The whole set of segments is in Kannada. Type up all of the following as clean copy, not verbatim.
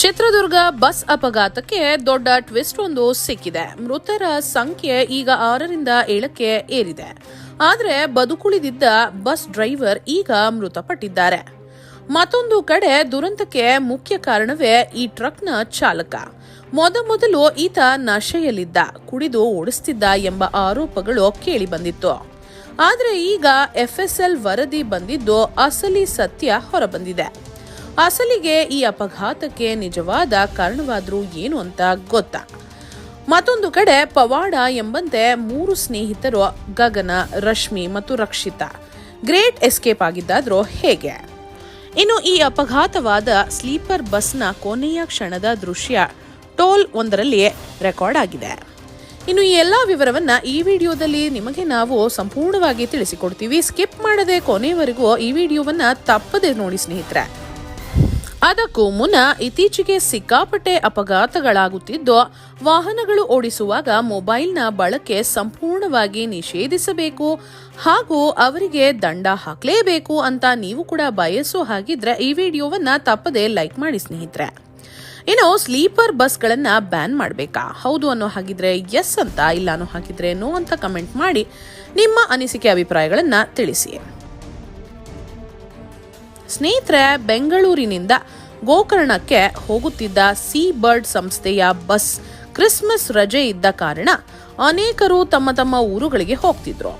ಚಿತ್ರದುರ್ಗ ಬಸ್ ಅಪಘಾತಕ್ಕೆ ದೊಡ್ಡ ಟ್ವಿಸ್ಟ್ ಒಂದು ಸಿಕ್ಕಿದೆ. ಮೃತರ ಸಂಖ್ಯೆ ಈಗ 6ರಿಂದ 7ಕ್ಕೆ ಏರಿದೆ. ಆದರೆ ಬದುಕುಳಿದಿದ್ದ ಬಸ್ ಡ್ರೈವರ್ ಈಗ ಮೃತಪಟ್ಟಿದ್ದಾರೆ. ಮತ್ತೊಂದು ಕಡೆ ದುರಂತಕ್ಕೆ ಮುಖ್ಯ ಕಾರಣವೇ ಈ ಟ್ರಕ್ನ ಚಾಲಕ. ಮೊದಲು ಈತ ನಶೆಯಲ್ಲಿದ್ದ, ಕುಡಿದು ಓಡಿಸ್ತಿದ್ದ ಎಂಬ ಆರೋಪಗಳು ಕೇಳಿ ಬಂದಿತ್ತು. ಆದರೆ ಈಗ FSL ವರದಿ ಬಂದಿದ್ದು ಅಸಲಿ ಸತ್ಯ ಹೊರಬಂದಿದೆ. ಅಸಲಿಗೆ ಈ ಅಪಘಾತಕ್ಕೆ ನಿಜವಾದ ಕಾರಣವಾದ್ರೂ ಏನು ಅಂತ ಗೊತ್ತಾ? ಮತ್ತೊಂದು ಕಡೆ ಪವಾಡ ಎಂಬಂತೆ 3 ಸ್ನೇಹಿತರು ಗಗನ, ರಶ್ಮಿ ಮತ್ತು ರಕ್ಷಿತಾ ಗ್ರೇಟ್ ಎಸ್ಕೇಪ್ ಆಗಿದ್ದಾದ್ರೂ ಹೇಗೆ? ಇನ್ನು ಈ ಅಪಘಾತವಾದ ಸ್ಲೀಪರ್ ಬಸ್ನ ಕೊನೆಯ ಕ್ಷಣದ ದೃಶ್ಯ ಟೋಲ್ ಒಂದರಲ್ಲಿ ರೆಕಾರ್ಡ್ ಆಗಿದೆ. ಇನ್ನು ಈ ಎಲ್ಲಾ ವಿವರವನ್ನ ಈ ವಿಡಿಯೋದಲ್ಲಿ ನಿಮಗೆ ನಾವು ಸಂಪೂರ್ಣವಾಗಿ ತಿಳಿಸಿಕೊಡ್ತೀವಿ. ಸ್ಕಿಪ್ ಮಾಡದೆ ಕೊನೆಯವರೆಗೂ ಈ ವಿಡಿಯೋವನ್ನ ತಪ್ಪದೆ ನೋಡಿ ಸ್ನೇಹಿತರೆ. ಅದಕ್ಕೂ ಮುನ್ನ ಇತ್ತೀಚೆಗೆ ಸಿಕ್ಕಾಪಟ್ಟೆ ಅಪಘಾತಗಳಾಗುತ್ತಿದ್ದು, ವಾಹನಗಳು ಓಡಿಸುವಾಗ ಮೊಬೈಲ್ನ ಬಳಕೆ ಸಂಪೂರ್ಣವಾಗಿ ನಿಷೇಧಿಸಬೇಕು ಹಾಗೂ ಅವರಿಗೆ ದಂಡ ಹಾಕಲೇಬೇಕು ಅಂತ ನೀವು ಕೂಡ ಬಯಸೋ ಹಾಗಿದ್ರೆ ಈ ವಿಡಿಯೋವನ್ನ ತಪ್ಪದೆ ಲೈಕ್ ಮಾಡಿ ಸ್ನೇಹಿತರೆ. ಇನ್ನು ಸ್ಲೀಪರ್ ಬಸ್ಗಳನ್ನ ಬ್ಯಾನ್ ಮಾಡಬೇಕಾ? ಹೌದು ಅನ್ನೋ ಹಾಗಿದ್ರೆ ಎಸ್ ಅಂತ, ಇಲ್ಲ ಅನ್ನೋ ಹಾಗಿದ್ರೆ ನೋ ಅಂತ ಕಮೆಂಟ್ ಮಾಡಿ ನಿಮ್ಮ ಅನಿಸಿಕೆ ಅಭಿಪ್ರಾಯಗಳನ್ನ ತಿಳಿಸಿ. ಸ್ನೇಹಿತರೆ, ಬೆಂಗಳೂರಿನಿಂದ ಗೋಕರ್ಣಕ್ಕೆ ಹೋಗುತ್ತಿದ್ದ ಸೀ ಬರ್ಡ್ ಸಂಸ್ಥೆಯ ಬಸ್ ಕ್ರಿಸ್ಮಸ್ ರಜೆ ಇದ್ದ ಕಾರಣ ಅನೇಕರು ತಮ್ಮ ತಮ್ಮ ಊರುಗಳಿಗೆ ಹೋಗ್ತಿದ್ರು.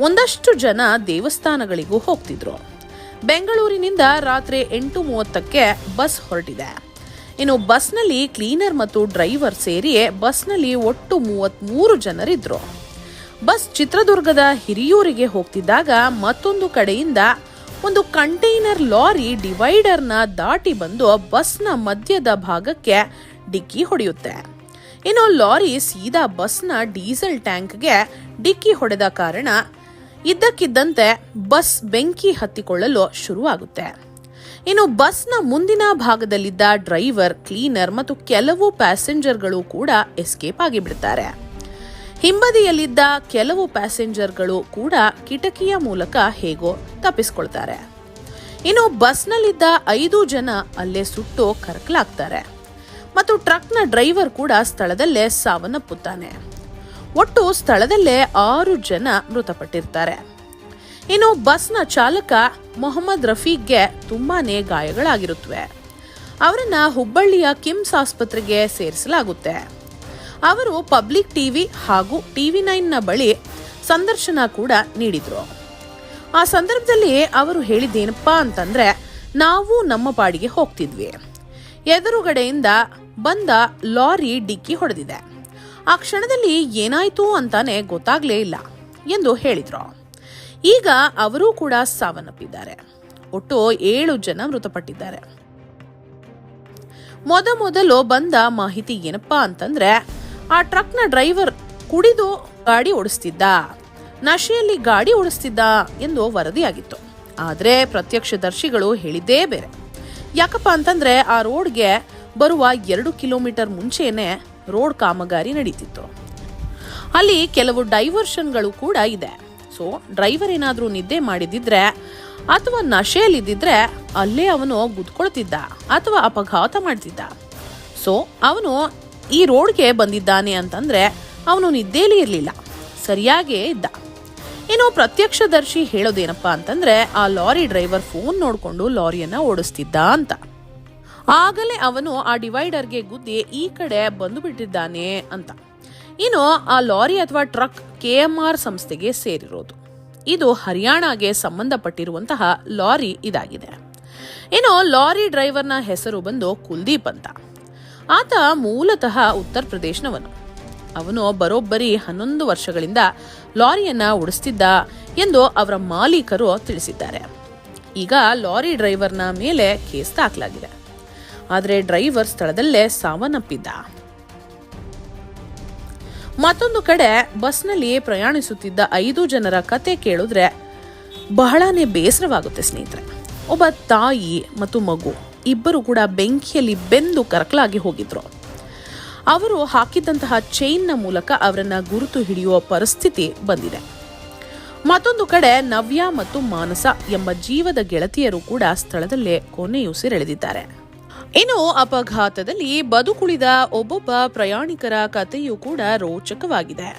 ಒಂದಷ್ಟು ಜನ ದೇವಸ್ಥಾನಗಳಿಗೂ ಹೋಗ್ತಿದ್ರು. ಬೆಂಗಳೂರಿನಿಂದ ರಾತ್ರಿ 8:30ಕ್ಕೆ ಬಸ್ ಹೊರಟಿದೆ. ಇನ್ನು ಬಸ್ನಲ್ಲಿ ಕ್ಲೀನರ್ ಮತ್ತು ಡ್ರೈವರ್ ಸೇರಿ ಬಸ್ನಲ್ಲಿ ಒಟ್ಟು 33 ಜನರಿದ್ರು. ಬಸ್ ಚಿತ್ರದುರ್ಗದ ಹಿರಿಯೂರಿಗೆ ಹೋಗ್ತಿದ್ದಾಗ ಮತ್ತೊಂದು ಕಡೆಯಿಂದ ಒಂದು ಕಂಟೈನರ್ ಲಾರಿ ಡಿವೈಡರ್ನ ದಾಟಿ ಬಂದು ಬಸ್ನ ಮಧ್ಯದ ಭಾಗಕ್ಕೆ ಡಿಕ್ಕಿ ಹೊಡೆಯುತ್ತೆ. ಇನ್ನು ಲಾರಿ ಸೀದಾ ಬಸ್ನ ಡೀಸೆಲ್ ಟ್ಯಾಂಕ್ಗೆ ಡಿಕ್ಕಿ ಹೊಡೆದ ಕಾರಣ ಇದ್ದಕ್ಕಿದ್ದಂತೆ ಬಸ್ ಬೆಂಕಿ ಹತ್ತಿಕೊಳ್ಳಲು ಶುರುವಾಗುತ್ತೆ. ಇನ್ನು ಬಸ್ನ ಮುಂದಿನ ಭಾಗದಲ್ಲಿದ್ದ ಡ್ರೈವರ್, ಕ್ಲೀನರ್ ಮತ್ತು ಕೆಲವು ಪ್ಯಾಸೆಂಜರ್ಗಳು ಕೂಡ ಎಸ್ಕೇಪ್ ಆಗಿಬಿಡ್ತಾರೆ. ಹಿಂಬದಿಯಲ್ಲಿದ್ದ ಕೆಲವು ಪ್ಯಾಸೆಂಜರ್ಗಳು ಕೂಡ ಕಿಟಕಿಯ ಮೂಲಕ ಹೇಗೋ ತಪ್ಪಿಸಿಕೊಳ್ತಾರೆ. ಇನ್ನು ಬಸ್ನಲ್ಲಿದ್ದ 5 ಜನ ಅಲ್ಲೇ ಸುಟ್ಟು ಕರಕಲಾಗ್ತಾರೆ ಮತ್ತು ಟ್ರಕ್ನ ಡ್ರೈವರ್ ಕೂಡ ಸ್ಥಳದಲ್ಲೇ ಸಾವನ್ನಪ್ಪುತ್ತಾನೆ. ಒಟ್ಟು ಸ್ಥಳದಲ್ಲೇ 6 ಜನ ಮೃತಪಟ್ಟಿರ್ತಾರೆ. ಇನ್ನು ಬಸ್ನ ಚಾಲಕ ಮೊಹಮ್ಮದ್ ರಫೀಕ್ಗೆ ತುಂಬಾನೇ ಗಾಯಗಳಾಗಿರುತ್ತವೆ. ಅವರನ್ನ ಹುಬ್ಬಳ್ಳಿಯ ಕಿಮ್ಸ್ ಆಸ್ಪತ್ರೆಗೆ ಸೇರಿಸಲಾಗುತ್ತೆ. ಅವರು ಪಬ್ಲಿಕ್ ಟಿವಿ ಹಾಗೂ TV9ನ ಬಳಿ ಸಂದರ್ಶನ ಕೂಡ ನೀಡಿದ್ರು. ಆ ಸಂದರ್ಭದಲ್ಲಿ ಅವರು ಹೇಳಿದ್ದೇನಪ್ಪಾ ಅಂತಂದ್ರೆ, ನಾವು ನಮ್ಮ ಪಾಡಿಗೆ ಹೋಗ್ತಿದ್ವಿ, ಎದುರುಗಡೆಯಿಂದ ಬಂದ ಲಾರಿ ಡಿಕ್ಕಿ ಹೊಡೆದಿದೆ, ಆ ಕ್ಷಣದಲ್ಲಿ ಏನಾಯ್ತು ಅಂತಾನೆ ಗೊತ್ತಾಗ್ಲೇ ಇಲ್ಲ ಎಂದು ಹೇಳಿದ್ರು. ಈಗ ಅವರೂ ಕೂಡ ಸಾವನ್ನಪ್ಪಿದ್ದಾರೆ. ಒಟ್ಟು 7 ಜನ ಮೃತಪಟ್ಟಿದ್ದಾರೆ. ಮೊದಲು ಬಂದ ಮಾಹಿತಿ ಏನಪ್ಪಾ ಅಂತಂದ್ರೆ, ಆ ಟ್ರಕ್ನ ಡ್ರೈವರ್ ಕುಡಿದು ಗಾಡಿ ಓಡಿಸ್ತಿದ್ದ, ನಶೆಯಲ್ಲಿ ಗಾಡಿ ಓಡಿಸ್ತಿದ್ದ ಎಂದು ವರದಿಯಾಗಿತ್ತು. ಆದ್ರೆ ಪ್ರತ್ಯಕ್ಷದರ್ಶಿಗಳು ಹೇಳಿದ್ದೇ ಬೇರೆ. ಯಾಕಪ್ಪ ಅಂತಂದ್ರೆ ಆ ರೋಡ್ಗೆ ಬರುವ 2 ಕಿಲೋಮೀಟರ್ ಮುಂಚೆನೆ ರೋಡ್ ಕಾಮಗಾರಿ ನಡೀತಿತ್ತು. ಅಲ್ಲಿ ಕೆಲವು ಡೈವರ್ಷನ್ಗಳು ಕೂಡ ಇದೆ. ಸೊ ಡ್ರೈವರ್ ಏನಾದ್ರೂ ನಿದ್ದೆ ಮಾಡಿದಿದ್ರೆ ಅಥವಾ ನಶೆಯಲ್ಲಿದ್ದಿದ್ರೆ ಅಲ್ಲೇ ಅವನು ಗುದ್ಕೊಳ್ತಿದ್ದ ಅಥವಾ ಅಪಘಾತ ಮಾಡ್ತಿದ್ದ. ಸೊ ಅವನು ಈ ರೋಡ್ಗೆ ಬಂದಿದ್ದಾನೆ ಅಂತಂದ್ರೆ ಅವನು ನಿದ್ದೆಯಲ್ಲಿ ಇರಲಿಲ್ಲ, ಸರಿಯಾಗೇ ಇದ್ದ. ಇನ್ನು ಪ್ರತ್ಯಕ್ಷದರ್ಶಿ ಹೇಳೋದೇನಪ್ಪಾ ಅಂತಂದ್ರೆ, ಆ ಲಾರಿ ಡ್ರೈವರ್ ಫೋನ್ ನೋಡ್ಕೊಂಡು ಲಾರಿಯನ್ನ ಓಡಿಸ್ತಿದ್ದ ಅಂತ. ಆಗಲೇ ಅವನು ಆ ಡಿವೈಡರ್ಗೆ ಗುದ್ದಿ ಈ ಕಡೆ ಬಂದು ಬಿಟ್ಟಿದ್ದಾನೆ ಅಂತ. ಇನ್ನು ಆ ಲಾರಿ ಅಥವಾ ಟ್ರಕ್ KMR ಸಂಸ್ಥೆಗೆ ಸೇರಿರೋದು. ಇದು ಹರಿಯಾಣಗೆ ಸಂಬಂಧಪಟ್ಟಿರುವಂತಹ ಲಾರಿ ಇದಾಗಿದೆ. ಇನ್ನು ಲಾರಿ ಡ್ರೈವರ್ನ ಹೆಸರು ಬಂದು ಕುಲ್ದೀಪ್ ಅಂತ. ಆತ ಮೂಲತಃ ಉತ್ತರ ಪ್ರದೇಶನವನು. ಅವನು ಬರೋಬ್ಬರಿ 11 ವರ್ಷಗಳಿಂದ ಲಾರಿಯನ್ನ ಓಡಿಸ್ತಿದ್ದ ಎಂದು ಅವರ ಮಾಲೀಕರು ತಿಳಿಸಿದ್ದಾರೆ. ಈಗ ಲಾರಿ ಡ್ರೈವರ್ನ ಮೇಲೆ ಕೇಸ್ ದಾಖಲಾಗಿದೆ. ಆದರೆ ಡ್ರೈವರ್ ಸ್ಥಳದಲ್ಲೇ ಸಾವನ್ನಪ್ಪಿದ್ದ. ಮತ್ತೊಂದು ಕಡೆ ಬಸ್ನಲ್ಲಿ ಪ್ರಯಾಣಿಸುತ್ತಿದ್ದ 5 ಜನರ ಕತೆ ಕೇಳಿದ್ರೆ ಬಹಳನೇ ಬೇಸರವಾಗುತ್ತೆ ಸ್ನೇಹಿತರೆ. ಒಬ್ಬ ತಾಯಿ ಮತ್ತು ಮಗು ಇಬ್ಬರು ಕೂಡ ಬೆಂಕಿಯಲ್ಲಿ ಬೆಂದು ಕರಕಲಾಗಿ ಹೋಗಿದ್ರು. ಅವರು ಹಾಕಿದ್ದಂತಹ ಚೈನ್ನ ಮೂಲಕ ಅವರನ್ನ ಗುರುತು ಹಿಡಿಯುವ ಪರಿಸ್ಥಿತಿ ಬಂದಿದೆ. ಮತ್ತೊಂದು ಕಡೆ ನವ್ಯ ಮತ್ತು ಮಾನಸ ಎಂಬ ಜೀವದ ಗೆಳತಿಯರು ಕೂಡ ಸ್ಥಳದಲ್ಲೇ ಕೊನೆಯುಸಿರೆಳೆದಿದ್ದಾರೆ. ಇನ್ನು ಅಪಘಾತದಲ್ಲಿ ಬದುಕುಳಿದ ಒಬ್ಬೊಬ್ಬ ಪ್ರಯಾಣಿಕರ ಕಥೆಯೂ ಕೂಡ ರೋಚಕವಾಗಿದೆ.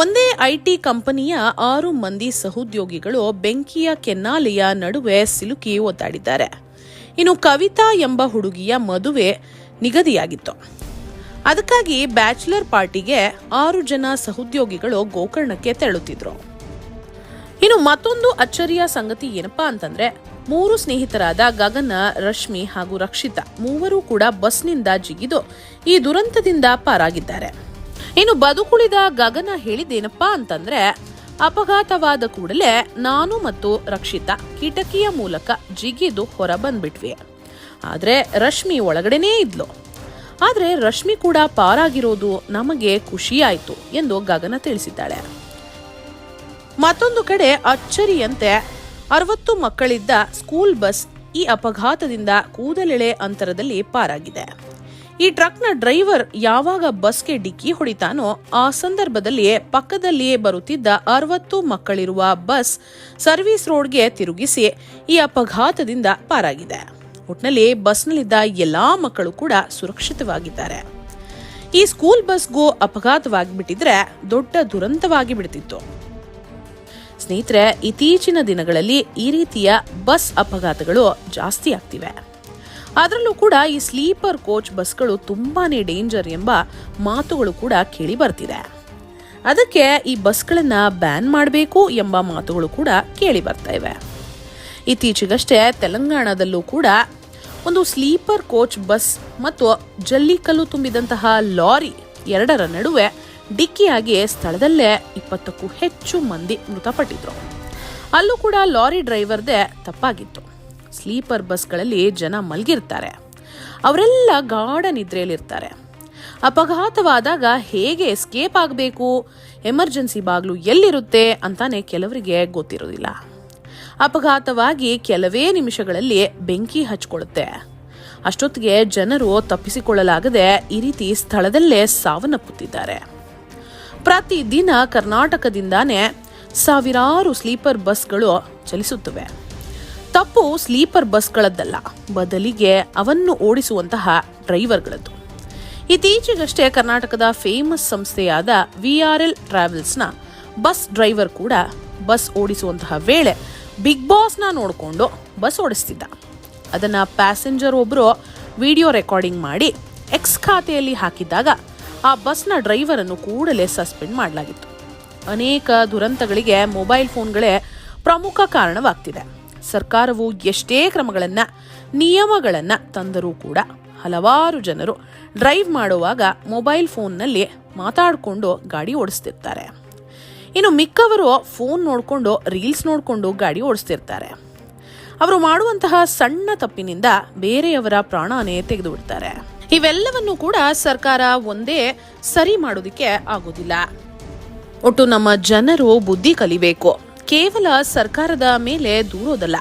ಒಂದೇ ಐಟಿ ಕಂಪನಿಯ 6 ಮಂದಿ ಸಹೋದ್ಯೋಗಿಗಳು ಬೆಂಕಿಯ ಕೆನ್ನಾಲೆಯ ನಡುವೆ ಸಿಲುಕಿ ಒದ್ದಾಡಿದ್ದಾರೆ. ಇನ್ನು ಕವಿತಾ ಎಂಬ ಹುಡುಗಿಯ ಮದುವೆ ನಿಗದಿಯಾಗಿತ್ತು. ಅದಕ್ಕಾಗಿ ಬ್ಯಾಚುಲರ್ ಪಾರ್ಟಿಗೆ 6 ಜನ ಸಹೋದ್ಯೋಗಿಗಳು ಗೋಕರ್ಣಕ್ಕೆ ತೆರಳುತ್ತಿದ್ರು. ಇನ್ನು ಮತ್ತೊಂದು ಅಚ್ಚರಿಯ ಸಂಗತಿ ಏನಪ್ಪಾ ಅಂತಂದ್ರೆ, 3 ಸ್ನೇಹಿತರಾದ ಗಗನ, ರಶ್ಮಿ ಹಾಗೂ ರಕ್ಷಿತಾ ಮೂವರು ಕೂಡ ಬಸ್ನಿಂದ ಜಿಗಿದು ಈ ದುರಂತದಿಂದ ಪಾರಾಗಿದ್ದಾರೆ. ಇನ್ನು ಬದುಕುಳಿದ ಗಗನ ಹೇಳಿದ್ದೇನಪ್ಪಾ ಅಂತಂದ್ರೆ, ಅಪಘಾತವಾದ ಕೂಡಲೇ ನಾನು ಮತ್ತು ರಕ್ಷಿತಾ ಕಿಟಕಿಯ ಮೂಲಕ ಜಿಗಿದು ಹೊರ ಬಂದ್ಬಿಟ್ವಿ. ಆದ್ರೆ ರಶ್ಮಿ ಒಳಗಡೆನೇ ಇದ್ಲು. ಆದ್ರೆ ರಶ್ಮಿ ಕೂಡ ಪಾರಾಗಿರೋದು ನಮಗೆ ಖುಷಿಯಾಯ್ತು ಎಂದು ಗಗನ ತಿಳಿಸಿದ್ದಾಳೆ. ಮತ್ತೊಂದು ಕಡೆ ಅಚ್ಚರಿಯಂತೆ 60 ಮಕ್ಕಳಿದ್ದ ಸ್ಕೂಲ್ ಬಸ್ ಈ ಅಪಘಾತದಿಂದ ಕೂದಲೆಳೆ ಅಂತರದಲ್ಲಿ ಪಾರಾಗಿದೆ. ಈ ಟ್ರಕ್ನ ಡ್ರೈವರ್ ಯಾವಾಗ ಬಸ್ಗೆ ಡಿಕ್ಕಿ ಹೊಡಿತಾನೋ ಆ ಸಂದರ್ಭದಲ್ಲಿ ಪಕ್ಕದಲ್ಲಿಯೇ ಬರುತ್ತಿದ್ದ 60 ಮಕ್ಕಳಿರುವ ಬಸ್ ಸರ್ವಿಸ್ ರೋಡ್ಗೆ ತಿರುಗಿಸಿ ಈ ಅಪಘಾತದಿಂದ ಪಾರಾಗಿದೆ. ಒಟ್ನಲ್ಲಿ ಬಸ್ನಲ್ಲಿದ್ದ ಎಲ್ಲಾ ಮಕ್ಕಳು ಕೂಡ ಸುರಕ್ಷಿತವಾಗಿದ್ದಾರೆ. ಈ ಸ್ಕೂಲ್ ಬಸ್ಗೂ ಅಪಘಾತವಾಗಿಬಿಟ್ಟಿದ್ರೆ ದೊಡ್ಡ ದುರಂತವಾಗಿ ಬಿಡ್ತಿತ್ತು. ಸ್ನೇಹಿತರೆ, ಇತ್ತೀಚಿನ ದಿನಗಳಲ್ಲಿ ಈ ರೀತಿಯ ಬಸ್ ಅಪಘಾತಗಳು ಜಾಸ್ತಿ ಆಗ್ತಿವೆ. ಅದರಲ್ಲೂ ಕೂಡ ಈ ಸ್ಲೀಪರ್ ಕೋಚ್ ಬಸ್ಗಳು ತುಂಬಾನೇ ಡೇಂಜರ್ ಎಂಬ ಮಾತುಗಳು ಕೂಡ ಕೇಳಿ ಬರ್ತಿದೆ. ಅದಕ್ಕೆ ಈ ಬಸ್ಗಳನ್ನ ಬ್ಯಾನ್ ಮಾಡಬೇಕು ಎಂಬ ಮಾತುಗಳು ಕೂಡ ಕೇಳಿ ಬರ್ತಾ ಇವೆ. ಇತ್ತೀಚೆಗಷ್ಟೇ ತೆಲಂಗಾಣದಲ್ಲೂ ಕೂಡ ಒಂದು ಸ್ಲೀಪರ್ ಕೋಚ್ ಬಸ್ ಮತ್ತು ಜಲ್ಲಿಕಲ್ಲು ತುಂಬಿದಂತಹ ಲಾರಿ ಎರಡರ ನಡುವೆ ಡಿಕ್ಕಿಯಾಗಿ ಸ್ಥಳದಲ್ಲೇ 20ಕ್ಕೂ ಹೆಚ್ಚು ಮಂದಿ ಮೃತಪಟ್ಟಿದ್ರು. ಅಲ್ಲೂ ಕೂಡ ಲಾರಿ ಡ್ರೈವರ್ದೇ ತಪ್ಪಾಗಿತ್ತು. ಸ್ಲೀಪರ್ ಬಸ್ಗಳಲ್ಲಿ ಜನ ಮಲಗಿರ್ತಾರೆ, ಅವರೆಲ್ಲ ಗಾಢ ನಿದ್ರೆಯಲ್ಲಿರ್ತಾರೆ. ಅಪಘಾತವಾದಾಗ ಹೇಗೆ ಎಸ್ಕೇಪ್ ಆಗಬೇಕು, ಎಮರ್ಜೆನ್ಸಿ ಬಾಗ್ಲು ಎಲ್ಲಿರುತ್ತೆ ಅಂತಾನೆ ಕೆಲವರಿಗೆ ಗೊತ್ತಿರೋದಿಲ್ಲ. ಅಪಘಾತವಾಗಿ ಕೆಲವೇ ನಿಮಿಷಗಳಲ್ಲಿ ಬೆಂಕಿ ಹಚ್ಕೊಳ್ಳುತ್ತೆ. ಅಷ್ಟೊತ್ತಿಗೆ ಜನರು ತಪ್ಪಿಸಿಕೊಳ್ಳಲಾಗದೆ ಈ ರೀತಿ ಸ್ಥಳದಲ್ಲೇ ಸಾವನ್ನಪ್ಪುತ್ತಿದ್ದಾರೆ. ಪ್ರತಿದಿನ ಕರ್ನಾಟಕದಿಂದಾನೇ ಸಾವಿರಾರು ಸ್ಲೀಪರ್ ಬಸ್ಗಳು ಚಲಿಸುತ್ತವೆ. ತಪ್ಪು ಸ್ಲೀಪರ್ ಬಸ್ಗಳದ್ದಲ್ಲ, ಬದಲಿಗೆ ಅವನ್ನು ಓಡಿಸುವಂತಹ ಡ್ರೈವರ್ಗಳದ್ದು. ಇತ್ತೀಚೆಗಷ್ಟೇ ಕರ್ನಾಟಕದ ಫೇಮಸ್ ಸಂಸ್ಥೆಯಾದ VRL ಟ್ರಾವೆಲ್ಸ್ನ ಬಸ್ ಡ್ರೈವರ್ ಕೂಡ ಬಸ್ ಓಡಿಸುವಂತಹ ವೇಳೆ ಬಿಗ್ ಬಾಸ್ನ ನೋಡಿಕೊಂಡು ಬಸ್ ಓಡಿಸ್ತಿದ್ದ. ಅದನ್ನ ಪ್ಯಾಸೆಂಜರ್ ಒಬ್ಬರು ವಿಡಿಯೋ ರೆಕಾರ್ಡಿಂಗ್ ಮಾಡಿ ಎಕ್ಸ್ ಖಾತೆಯಲ್ಲಿ ಹಾಕಿದ್ದಾಗ ಆ ಬಸ್ನ ಡ್ರೈವರ್ ಅನ್ನು ಕೂಡಲೇ ಸಸ್ಪೆಂಡ್ ಮಾಡಲಾಗಿತ್ತು. ಅನೇಕ ದುರಂತಗಳಿಗೆ ಮೊಬೈಲ್ ಫೋನ್ಗಳೇ ಪ್ರಮುಖ ಕಾರಣವಾಗ್ತಿದೆ. ಸರ್ಕಾರವು ಎಷ್ಟೇ ನಿಯಮಗಳನ್ನ ತಂದರೂ ಕೂಡ ಹಲವಾರು ಜನರು ಡ್ರೈವ್ ಮಾಡುವಾಗ ಮೊಬೈಲ್ ಫೋನ್ನಲ್ಲಿ ಮಾತಾಡಿಕೊಂಡು ಗಾಡಿ ಓಡಿಸ್ತಿರ್ತಾರೆ. ಇನ್ನು ಮಿಕ್ಕವರು ಫೋನ್ ನೋಡಿಕೊಂಡು ರೀಲ್ಸ್ ನೋಡಿಕೊಂಡು ಗಾಡಿ ಓಡಿಸ್ತಿರ್ತಾರೆ. ಅವರು ಮಾಡುವಂತಹ ಸಣ್ಣ ತಪ್ಪಿನಿಂದ ಬೇರೆಯವರ ಪ್ರಾಣನೇ ತೆಗೆದು ಬಿಡ್ತಾರೆ. ಇವೆಲ್ಲವನ್ನು ಕೂಡ ಸರ್ಕಾರ ಒಂದೇ ಸರಿ ಮಾಡೋದಕ್ಕೆ ಆಗೋದಿಲ್ಲ. ಒಟ್ಟು ನಮ್ಮ ಜನರು ಬುದ್ಧಿ ಕಲಿಬೇಕು, ಕೇವಲ ಸರ್ಕಾರದ ಮೇಲೆ ದೂರೋದಲ್ಲ.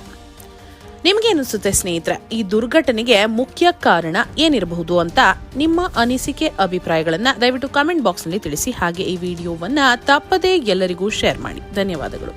ನಿಮ್ಗೆ ಅನಿಸುತ್ತೆ ಸ್ನೇಹಿತರೆ, ಈ ದುರ್ಘಟನೆಗೆ ಮುಖ್ಯ ಕಾರಣ ಏನಿರಬಹುದು ಅಂತ? ನಿಮ್ಮ ಅನಿಸಿಕೆ ಅಭಿಪ್ರಾಯಗಳನ್ನ ದಯವಿಟ್ಟು ಕಾಮೆಂಟ್ ಬಾಕ್ಸ್ ನಲ್ಲಿ ತಿಳಿಸಿ. ಹಾಗೆ ಈ ವಿಡಿಯೋವನ್ನ ತಪ್ಪದೇ ಎಲ್ಲರಿಗೂ ಶೇರ್ ಮಾಡಿ. ಧನ್ಯವಾದಗಳು.